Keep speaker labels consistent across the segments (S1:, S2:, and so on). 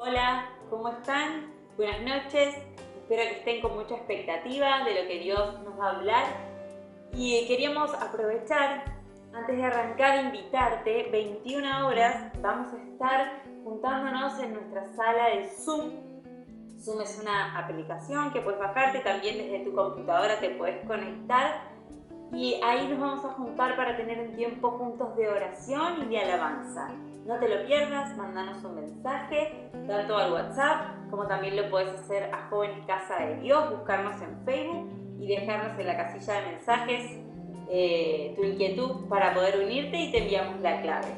S1: Hola, ¿cómo están? Buenas noches. Espero que estén con mucha expectativa de lo que Dios nos va a hablar. Y queríamos aprovechar, antes de arrancar, invitarte. 21 horas vamos a estar juntándonos en nuestra sala de Zoom. Zoom es una aplicación que puedes bajarte, también desde tu computadora te puedes conectar. Y ahí nos vamos a juntar para tener un tiempo juntos de oración y de alabanza. No te lo pierdas, mandanos un mensaje, tanto al WhatsApp como también lo puedes hacer a Jóvenes Casa de Dios, buscarnos en Facebook y dejarnos en la casilla de mensajes tu inquietud para poder unirte y te enviamos la clave.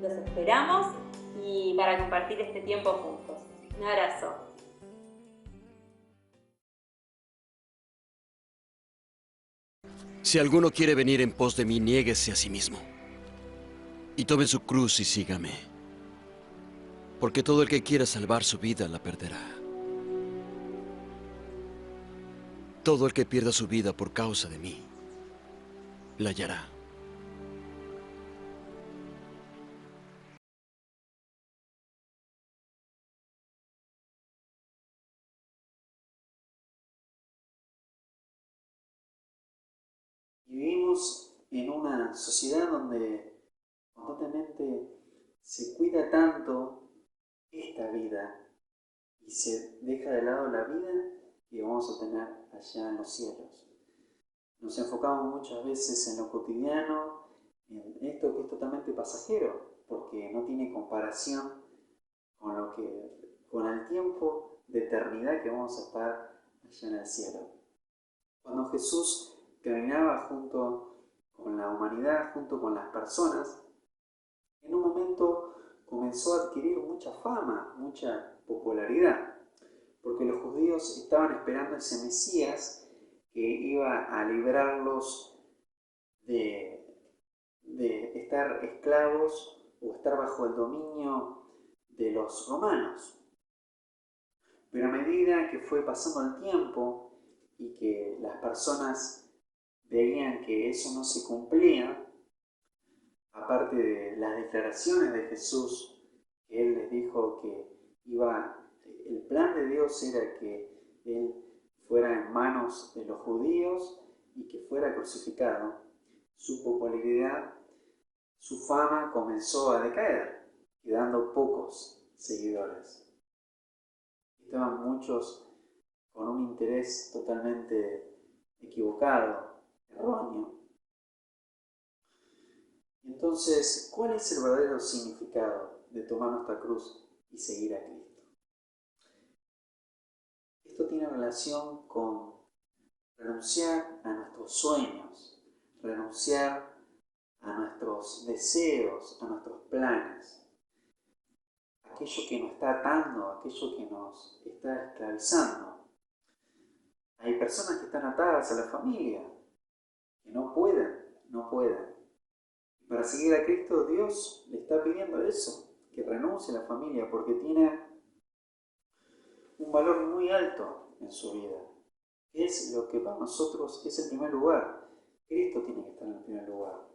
S1: Los esperamos y para compartir este tiempo juntos. Un abrazo.
S2: Si alguno quiere venir en pos de mí, niéguese a sí mismo y tome su cruz y sígame. Porque todo el que quiera salvar su vida la perderá. Todo el que pierda su vida por causa de mí la hallará.
S3: Y vivimos en una sociedad donde constantemente se cuida tanto esta vida y se deja de lado la vida que vamos a tener allá en los cielos. Nos enfocamos muchas veces en lo cotidiano, en esto que es totalmente pasajero, porque no tiene comparación con el tiempo de eternidad que vamos a estar allá en el cielo. Cuando Jesús caminaba junto con la humanidad, junto con las personas, en un momento comenzó a adquirir mucha fama, mucha popularidad, porque los judíos estaban esperando ese Mesías que iba a librarlos de estar esclavos o estar bajo el dominio de los romanos. Pero a medida que fue pasando el tiempo y que las personas veían que eso no se cumplía, aparte de las declaraciones de Jesús, que Él les dijo que el plan de Dios era que Él fuera en manos de los judíos y que fuera crucificado, su popularidad, su fama comenzó a decaer, quedando pocos seguidores. Estaban muchos con un interés totalmente equivocado, erróneo. Entonces, ¿cuál es el verdadero significado de tomar nuestra cruz y seguir a Cristo? Esto tiene relación con renunciar a nuestros sueños, renunciar a nuestros deseos, a nuestros planes, aquello que nos está atando, aquello que nos está esclavizando. Hay personas que están atadas a la familia, que no pueden. Y para seguir a Cristo, Dios le está pidiendo eso, que renuncie a la familia, porque tiene un valor muy alto en su vida. Es lo que para nosotros es el primer lugar. Cristo tiene que estar en el primer lugar.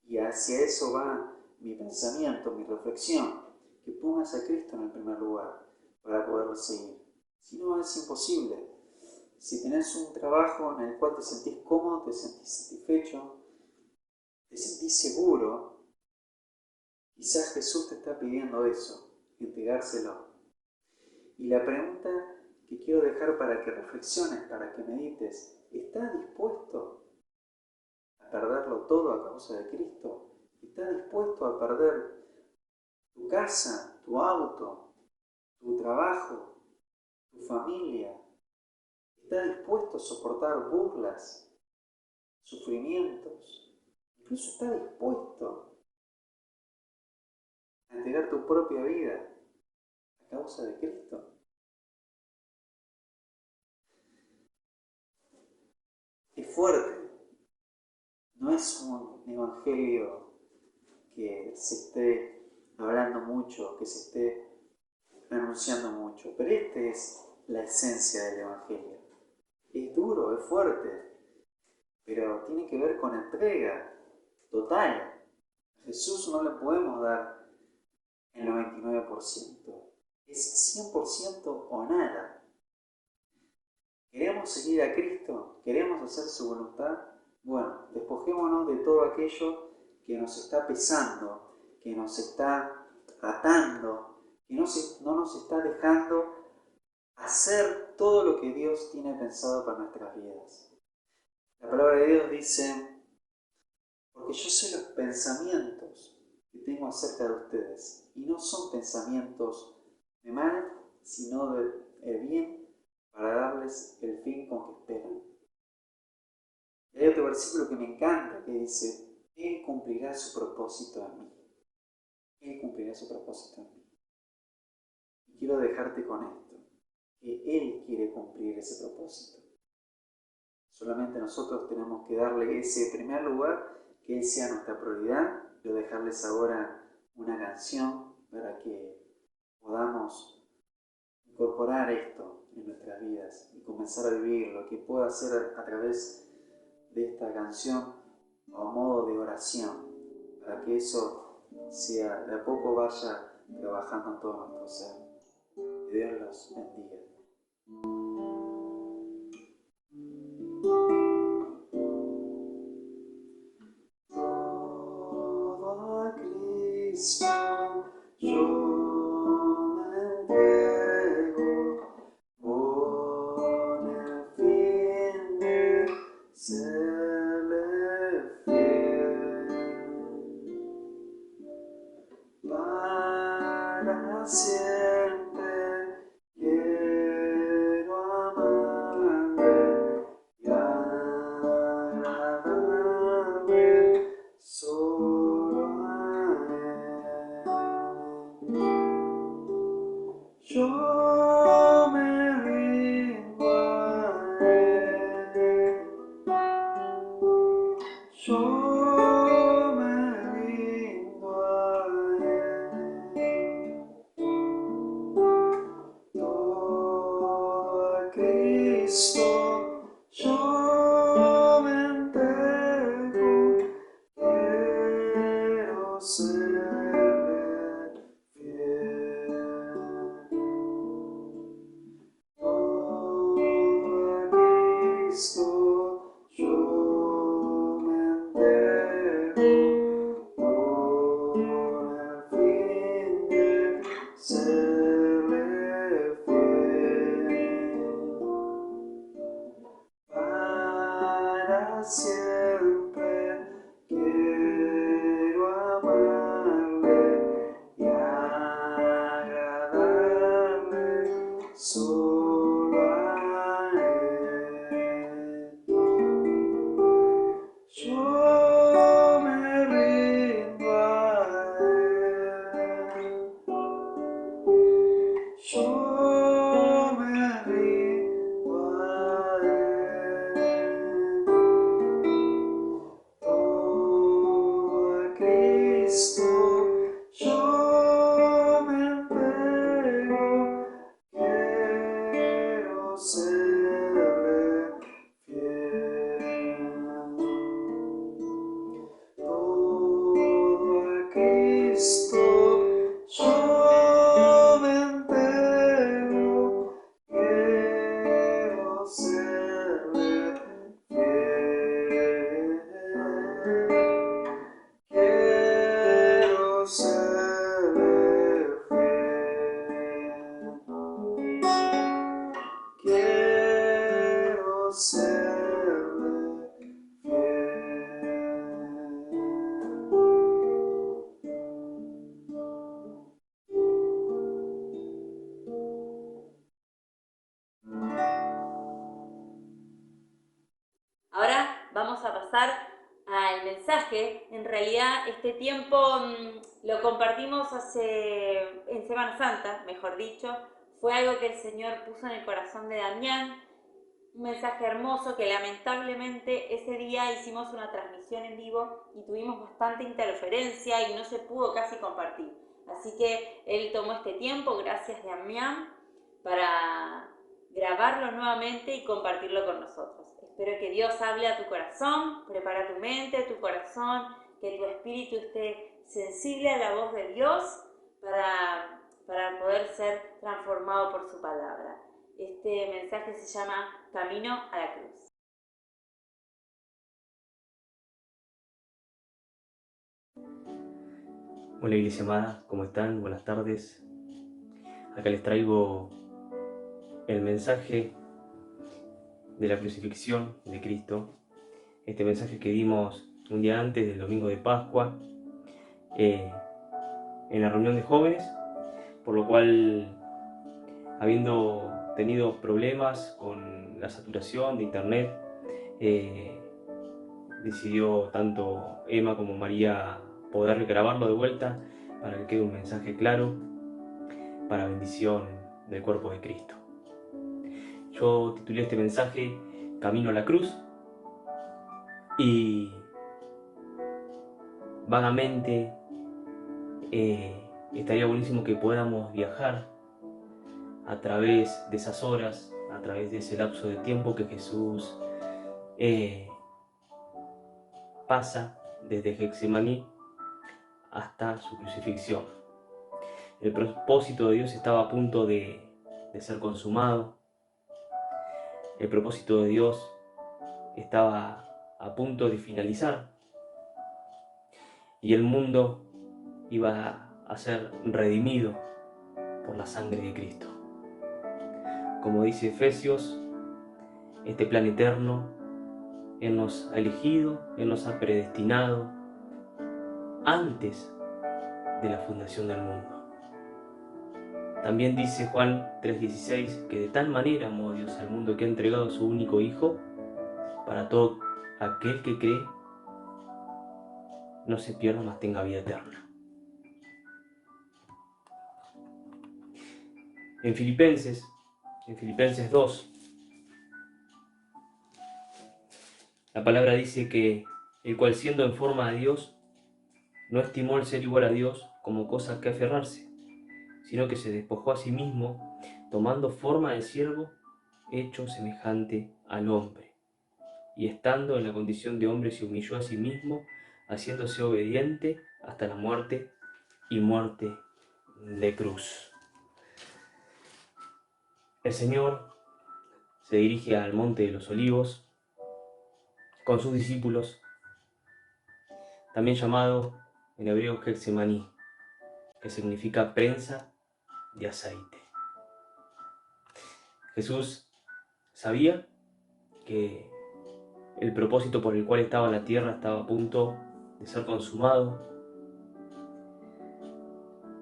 S3: Y hacia eso va mi pensamiento, mi reflexión, que pongas a Cristo en el primer lugar para poderlo seguir. Si no, es imposible. Si tenés un trabajo en el cual te sentís cómodo, te sentís satisfecho, te sentís seguro, quizás Jesús te está pidiendo eso, entregárselo. Y la pregunta que quiero dejar para que reflexiones, para que medites, ¿estás dispuesto a perderlo todo a causa de Cristo? ¿Estás dispuesto a perder tu casa, tu auto, tu trabajo, tu familia? ¿Estás dispuesto a soportar burlas, sufrimientos? Incluso estás dispuesto a entregar tu propia vida a causa de Cristo. Es fuerte, no es un evangelio que se esté hablando mucho, que se esté anunciando mucho, pero esta es la esencia del evangelio. Es duro, es fuerte, pero tiene que ver con entrega total. A Jesús no le podemos dar el 99%. es 100% o nada. ¿Queremos seguir a Cristo? ¿Queremos hacer su voluntad? Bueno, despojémonos de todo aquello que nos está pesando, que nos está atando, que no nos está dejando hacer todo lo que Dios tiene pensado para nuestras vidas. La palabra de Dios dice: porque yo sé los pensamientos que tengo acerca de ustedes, y no son pensamientos de mal, sino de bien, para darles el fin con que esperan. Y hay otro versículo que me encanta, que dice: Él cumplirá su propósito en mí. Él cumplirá su propósito en mí. Y quiero dejarte con esto, que Él quiere cumplir ese propósito. Solamente nosotros tenemos que darle ese primer lugar, que Él sea nuestra prioridad. Quiero dejarles ahora una canción para que podamos incorporar esto en nuestras vidas y comenzar a vivir lo que pueda hacer a través de esta canción a modo de oración, para que eso sea, de a poco vaya trabajando en todo nuestro ser. Que Dios los bendiga. Todo a Cristo yo me entrego, con el fin de serle fiel, para siempre quiero amarle y agradarle solo a Él. Yo me rindo a Él. Yo me rindo a Él. Todo a Cristo yo me entrego. Quiero serle fiel. Todo a Cristo yo me entrego, con el fin de serle fiel, para siempre quiero amarle y agradarle solo a Él. Yo me rindo a Él. Yo me rindo a Él. Todo a Cristo yo me entrego. Quiero serle fiel. Todo a Cristo yo me entrego. Quiero serle fiel. Quiero serle fiel. Quiero serle fiel.
S1: Ahora vamos a pasar al mensaje. En realidad este tiempo lo compartimos en Semana Santa, mejor dicho. Fue algo que el Señor puso en el corazón de Damián. Un mensaje hermoso que lamentablemente ese día hicimos una transmisión en vivo y tuvimos bastante interferencia y no se pudo casi compartir. Así que él tomó este tiempo, gracias Damián, para grabarlo nuevamente y compartirlo con nosotros. Espero que Dios hable a tu corazón, prepara tu mente, tu corazón, que tu espíritu esté sensible a la voz de Dios para para poder ser transformado por su palabra. Este mensaje se llama Camino a la Cruz.
S4: Hola Iglesia amada, ¿cómo están? Buenas tardes. Acá les traigo el mensaje de la crucifixión de Cristo. Este mensaje que dimos un día antes del domingo de Pascua en la reunión de jóvenes, por lo cual, habiendo tenido problemas con la saturación de internet, decidió tanto Emma como María poder grabarlo de vuelta para que quede un mensaje claro para bendición del cuerpo de Cristo. Yo titulé este mensaje Camino a la Cruz y vagamente estaría buenísimo que podamos viajar a través de esas horas, a través de ese lapso de tiempo que Jesús pasa desde Getsemaní hasta su crucifixión. El propósito de Dios estaba a punto de ser consumado. El propósito de Dios estaba a punto de finalizar y el mundo iba a ser redimido por la sangre de Cristo. Como dice Efesios, este plan eterno, Él nos ha elegido, Él nos ha predestinado antes de la fundación del mundo. También dice Juan 3:16 que de tal manera amó Dios al mundo que ha entregado a su único Hijo para todo aquel que cree no se pierda, mas tenga vida eterna. En Filipenses 2, la palabra dice que el cual siendo en forma de Dios, no estimó el ser igual a Dios como cosa que aferrarse, sino que se despojó a sí mismo, tomando forma de siervo, hecho semejante al hombre. Y estando en la condición de hombre se humilló a sí mismo, haciéndose obediente hasta la muerte y muerte de cruz. El Señor se dirige al Monte de los Olivos con sus discípulos, también llamado en hebreo Getsemaní, que significa prensa de aceite. Jesús sabía que el propósito por el cual estaba en la tierra estaba a punto de ser consumado.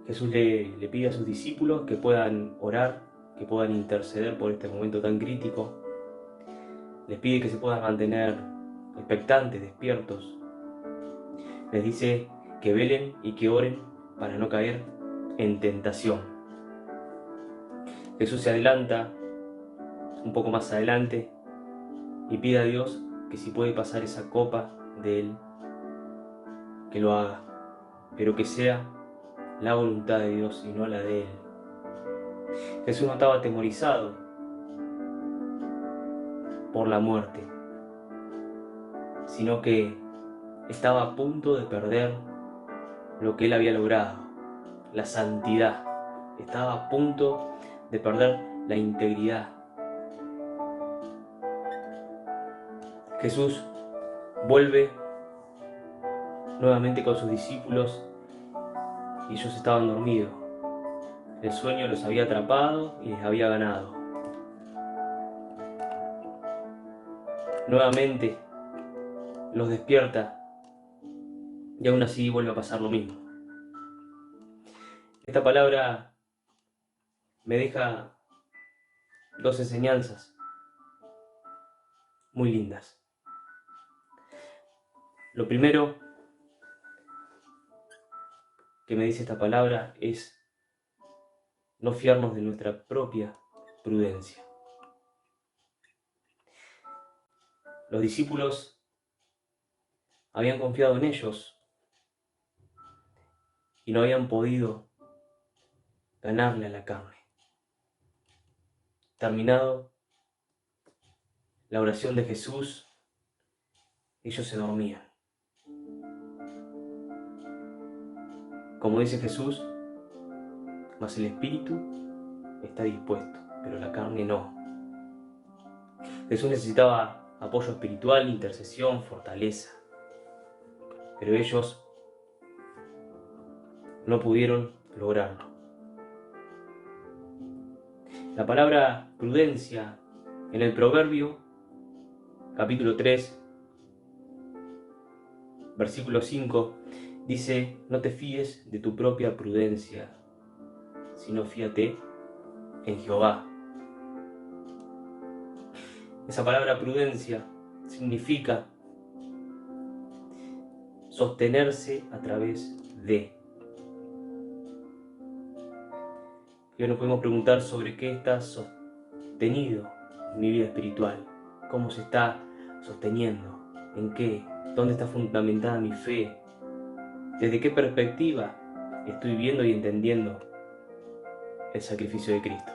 S4: Jesús le pide a sus discípulos que puedan orar, que puedan interceder por este momento tan crítico. Les pide que se puedan mantener expectantes, despiertos. Les dice que velen y que oren para no caer en tentación. Jesús se adelanta un poco más adelante y pide a Dios que si puede pasar esa copa de Él, que lo haga, pero que sea la voluntad de Dios y no la de Él. Jesús no estaba atemorizado por la muerte, sino que estaba a punto de perder lo que Él había logrado, la santidad. Estaba a punto de perder la integridad. Jesús vuelve nuevamente con sus discípulos y ellos estaban dormidos. El sueño los había atrapado y les había ganado. Nuevamente los despierta y aún así vuelve a pasar lo mismo. Esta palabra me deja dos enseñanzas muy lindas. Lo primero que me dice esta palabra es no fiarnos de nuestra propia prudencia. Los discípulos habían confiado en ellos y no habían podido ganarle a la carne. Terminado la oración de Jesús, ellos se dormían. Como dice Jesús, mas el espíritu está dispuesto, pero la carne no. Jesús necesitaba apoyo espiritual, intercesión, fortaleza, pero ellos no pudieron lograrlo. La palabra prudencia en el Proverbio, capítulo 3, versículo 5, dice: no te fíes de tu propia prudencia, sino fíate en Jehová. Esa palabra prudencia significa sostenerse a través de. Y hoy nos podemos preguntar sobre qué está sostenido en mi vida espiritual, cómo se está sosteniendo, en qué, dónde está fundamentada mi fe, desde qué perspectiva estoy viendo y entendiendo el sacrificio de Cristo.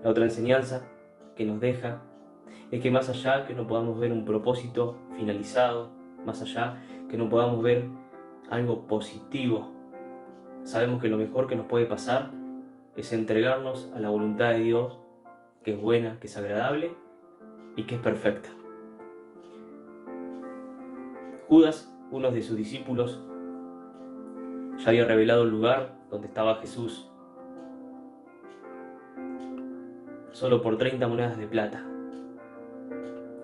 S4: La otra enseñanza que nos deja es que más allá que no podamos ver un propósito finalizado, más allá que no podamos ver algo positivo, sabemos que lo mejor que nos puede pasar es entregarnos a la voluntad de Dios, que es buena, que es agradable y que es perfecta. Judas, uno de sus discípulos, ya había revelado el lugar donde estaba Jesús, solo por 30 monedas de plata.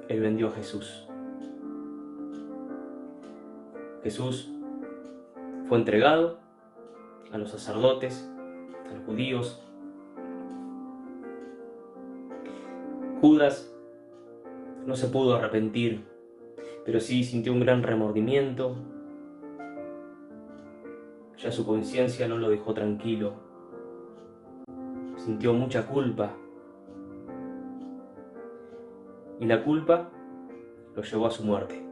S4: Él vendió a Jesús. Jesús fue entregado a los sacerdotes, a los judíos. Judas no se pudo arrepentir, pero sí sintió un gran remordimiento. Ya su conciencia no lo dejó tranquilo. Sintió mucha culpa. Y la culpa lo llevó a su muerte.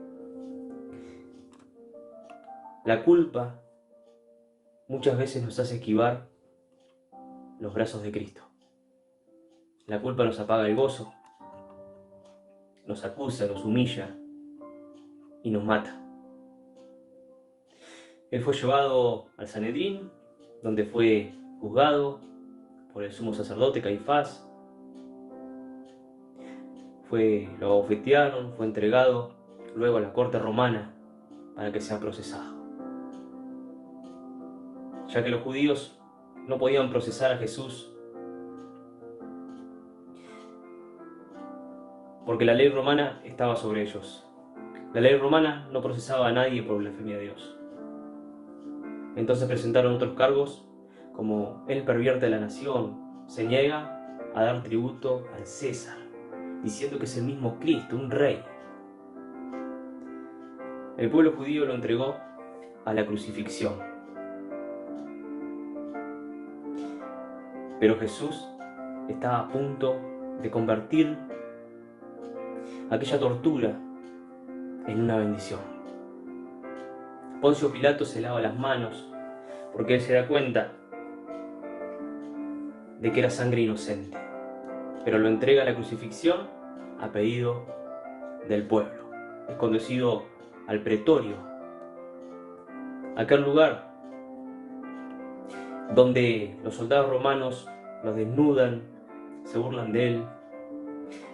S4: La culpa muchas veces nos hace esquivar los brazos de Cristo. La culpa nos apaga el gozo, nos acusa, nos humilla y nos mata. Él fue llevado al Sanedrín, donde fue juzgado por el sumo sacerdote Caifás. Lo abofetearon, fue entregado luego a la corte romana para que sea procesado. Ya que los judíos no podían procesar a Jesús porque la ley romana estaba sobre ellos. La ley romana no procesaba a nadie por blasfemia de Dios. Entonces presentaron otros cargos, como él pervierte la nación, se niega a dar tributo al César, diciendo que es el mismo Cristo, un rey. El pueblo judío lo entregó a la crucifixión. Pero Jesús estaba a punto de convertir aquella tortura en una bendición. Poncio Pilato se lava las manos porque él se da cuenta de que era sangre inocente, pero lo entrega a la crucifixión a pedido del pueblo. Es conducido al pretorio, aquel lugar donde los soldados romanos lo desnudan, se burlan de él,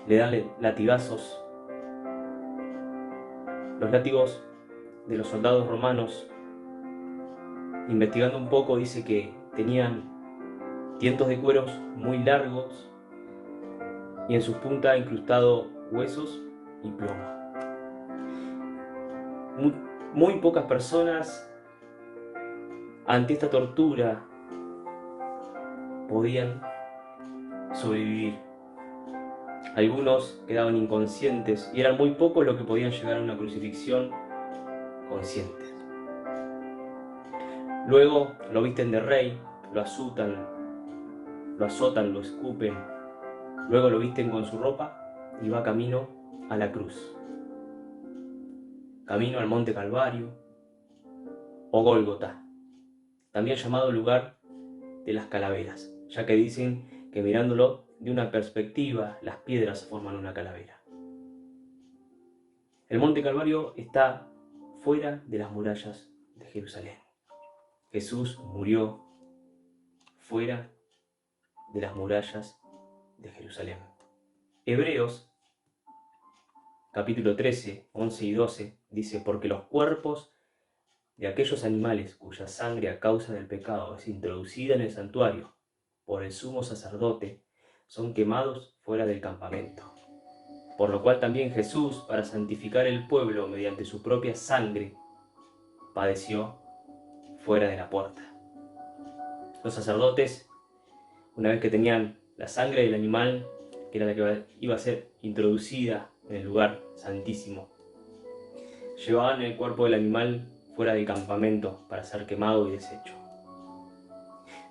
S4: le dan latigazos. Los látigos de los soldados romanos, investigando un poco, dice que tenían tientos de cueros muy largos y en sus puntas incrustado huesos y plomo. Muy pocas personas ante esta tortura podían sobrevivir. Algunos quedaban inconscientes y eran muy pocos los que podían llegar a una crucifixión conscientes. Luego lo visten de rey, lo azotan, lo escupen. Luego lo visten con su ropa y va camino a la cruz. Camino al Monte Calvario o Gólgota, también llamado lugar de las calaveras, ya que dicen que mirándolo de una perspectiva, las piedras forman una calavera. El Monte Calvario está fuera de las murallas de Jerusalén. Jesús murió fuera de las murallas de Jerusalén. Hebreos, capítulo 13, 11 y 12, dice: porque los cuerpos de aquellos animales cuya sangre a causa del pecado es introducida en el santuario por el sumo sacerdote, son quemados fuera del campamento. Por lo cual también Jesús, para santificar el pueblo mediante su propia sangre, padeció fuera de la puerta. Los sacerdotes, una vez que tenían la sangre del animal, que era la que iba a ser introducida en el lugar santísimo, llevaban el cuerpo del animal fuera del campamento para ser quemado y deshecho.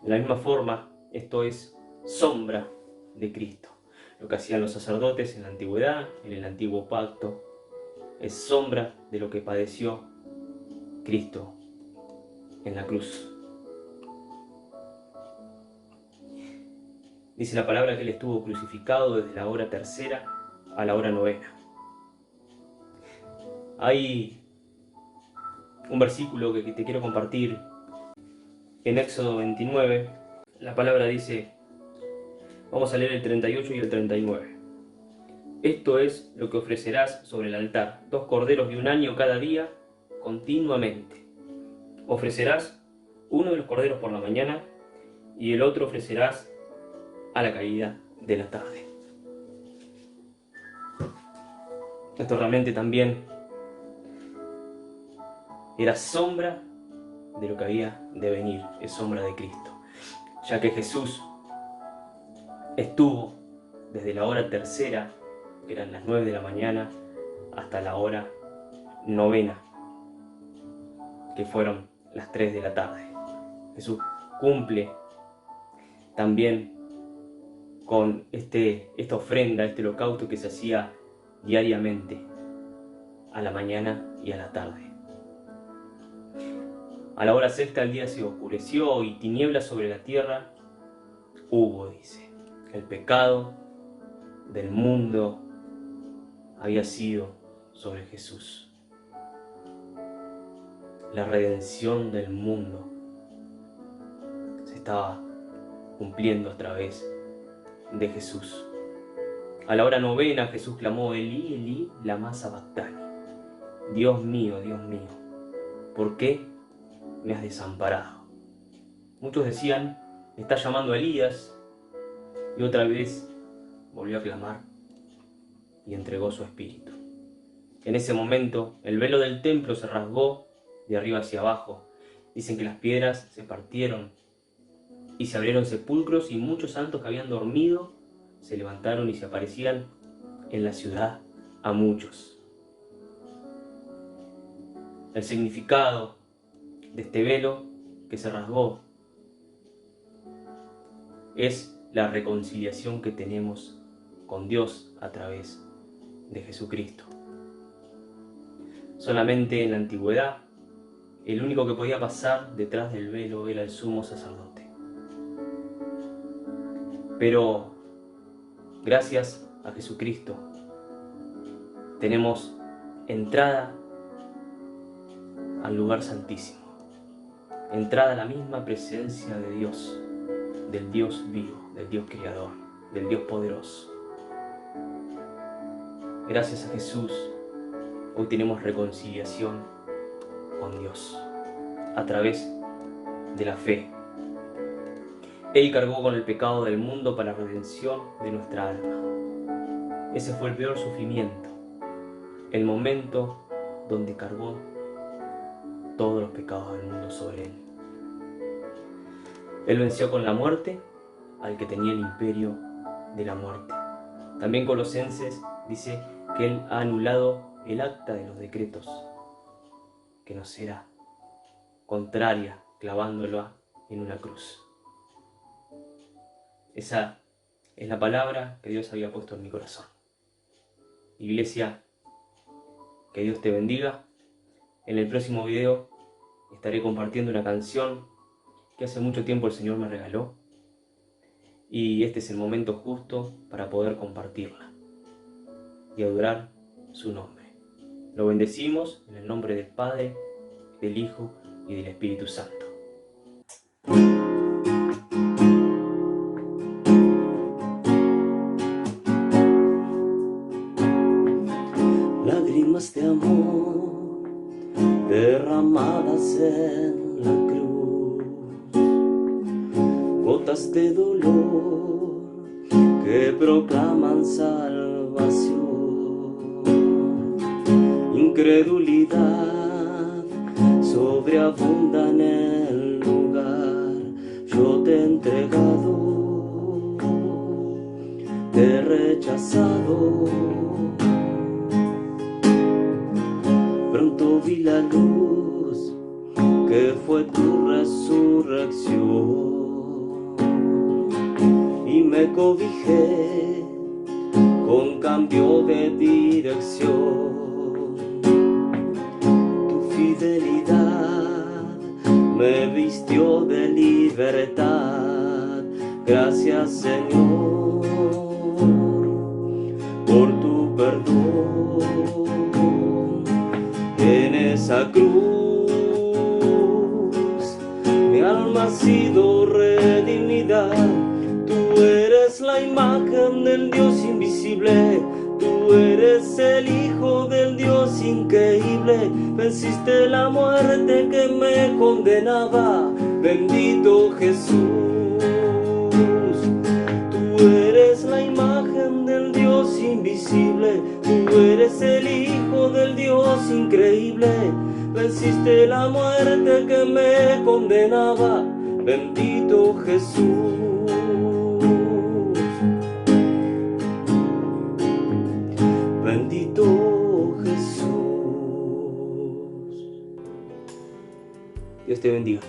S4: De la misma forma, esto es sombra de Cristo. Lo que hacían los sacerdotes en la antigüedad, en el antiguo pacto, es sombra de lo que padeció Cristo en la cruz. Dice la palabra que Él estuvo crucificado desde la hora tercera a la hora novena. Hay un versículo que te quiero compartir. En Éxodo 29, la palabra dice, vamos a leer el 38 y el 39. Esto es lo que ofrecerás sobre el altar: 2 corderos de un año cada día, continuamente. Ofrecerás uno de los corderos por la mañana y el otro ofrecerás a la caída de la tarde. Esto realmente también era sombra de lo que había de venir, es sombra de Cristo, ya que Jesús estuvo desde la hora tercera, que eran las 9 de la mañana, hasta la hora novena, que fueron las 3 de la tarde. Jesús cumple también con esta ofrenda, este holocausto que se hacía diariamente, a la mañana y a la tarde. A la hora sexta el día se oscureció y tinieblas sobre la tierra hubo, dice. El pecado del mundo había sido sobre Jesús. La redención del mundo se estaba cumpliendo a través de Jesús. A la hora novena Jesús clamó: Elí, Elí, lama sabactani. Dios mío, ¿por qué me has desamparado? Muchos decían: está llamando a Elías, y otra vez volvió a clamar y entregó su espíritu. En ese momento el velo del templo se rasgó de arriba hacia abajo. Dicen que las piedras se partieron y se abrieron sepulcros, y muchos santos que habían dormido se levantaron y se aparecían en la ciudad a muchos. El significado de este velo que se rasgó es la reconciliación que tenemos con Dios a través de Jesucristo. Solamente en la antigüedad, el único que podía pasar detrás del velo era el sumo sacerdote. Pero gracias a Jesucristo tenemos entrada al lugar santísimo, entrada a la misma presencia de Dios, del Dios vivo, del Dios creador, del Dios poderoso. Gracias a Jesús hoy tenemos reconciliación con Dios a través de la fe. Él cargó con el pecado del mundo para la redención de nuestra alma. Ese fue el peor sufrimiento, el momento donde cargó todos los pecados del mundo sobre él. Él venció con la muerte al que tenía el imperio de la muerte. También Colosenses dice que Él ha anulado el acta de los decretos que nos era contraria, clavándola en una cruz. Esa es la palabra que Dios había puesto en mi corazón. Iglesia, que Dios te bendiga. En el próximo video estaré compartiendo una canción que hace mucho tiempo el Señor me regaló, y este es el momento justo para poder compartirla y adorar su nombre. Lo bendecimos en el nombre del Padre, del Hijo y del Espíritu Santo.
S5: en la cruz, gotas de dolor que proclaman salvación. Incredulidad sobreabunda en el lugar, yo te he entregado, te he rechazado. Pronto vi la luz que fue tu resurrección y me cobijé con cambio de dirección. Tu fidelidad me vistió de libertad. Gracias, Señor, por tu perdón. En esa cruz mi alma ha sido redimida. Tú eres la imagen del Dios invisible, tú eres el Hijo del Dios increíble. Venciste la muerte que me condenaba, bendito Jesús. Tú eres la imagen del Dios invisible, tú eres el Hijo del Dios increíble. Venciste la muerte que me condenaba, bendito Jesús. Bendito Jesús. Dios te bendiga.